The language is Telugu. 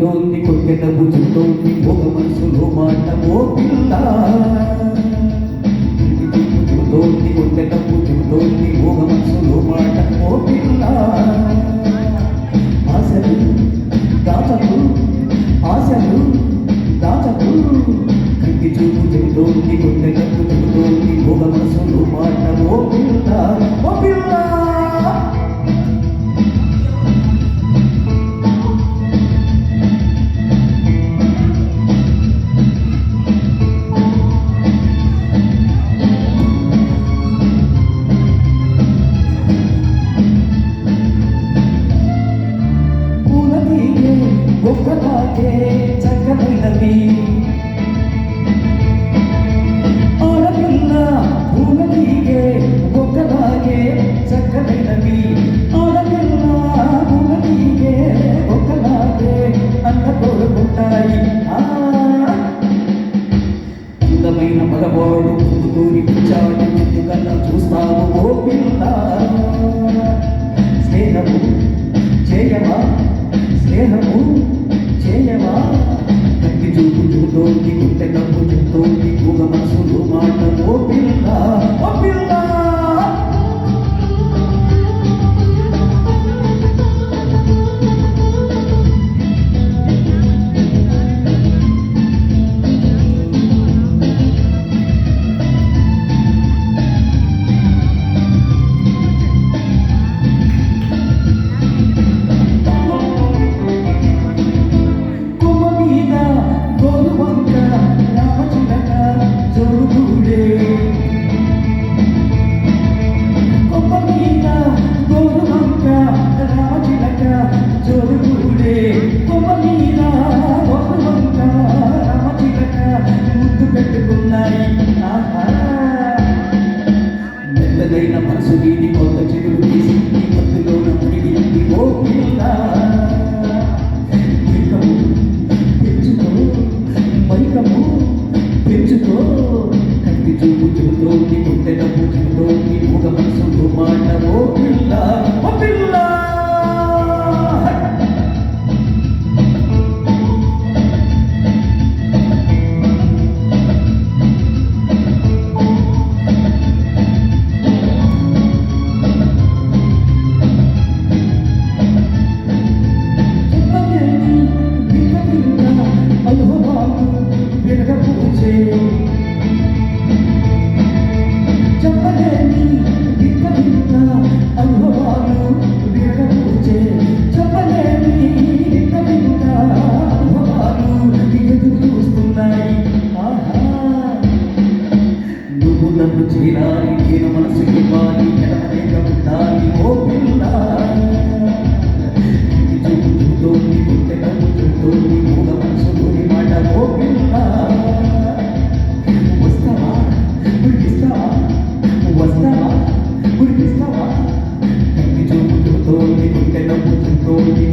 చెబుతోంది కొట్టె నవ్వు చెబుతోంది ఒక మనసులో మాట ఓ పిల్ల చెబుతోంది కొట్టె నవ్వు చెబుతోంది ఒక మనసులో మాట ఓ పిల్ల ఆశలు దాచకు ఆశలు దాచకు కంటి చూపు చెబుతోంది కొట్టె నవ్వు చెబుతోంది ఒక మనసులో మాట ఓ పిల్ల ఓ పిల్ల ఒక్కలాగే చక్కనైనవి ఆడపిల్ల పూలనీగే ఒక్కలాగే చక్కనైనవి ఆడపిల్ల పూలనీగే ఒక్కలాగే అన్న కోరుకుంటాయి అందమైన మగవాడు ముందుకూరి వచ్చాడు ఎందుకన్నా చూస్తావు ఓ పిల్ల స్నేహము చేయవా స్నేహము చేయవా కంటి చూపు చెబుతోంది గుట్టె నవ్వు చెబుతోంది కూగ మనసులో మాట ఓ పిల్ల ఓ పిల్ల మెల్లదైన మనసు వీడి కొంత చెడులు తీసి మధ్యలోన మునిగింది ఓ పిల్ల పెంచుకో మైకము పెంచుకో కంటి చూపు చెబుతోంది గుండె నవ్వు చెబుతోంది ఒక మనసులో మాట ఓ పిల్ల ఓ పిల్ల చెప్పలేని వింత వింత అనుభవాలు విరగబూచే చెప్పలేని వింత వింత అనుభవాలు ఎదురు చూస్తున్నాయి నువ్వు నన్ను చేరాలి నేను మనసు ఇవ్వాలి ఎడమలేక ఉండాలి ఓ పిల్ల చూపుతోంది గుండె నవ్వు చూపుతోంది మూగ మనసులోని మాట ఓ పిల్ల వస్తావా ఉడికిస్తావా కంటి చూపు చెబుతోంది గుండె నవ్వు చెబుతోంది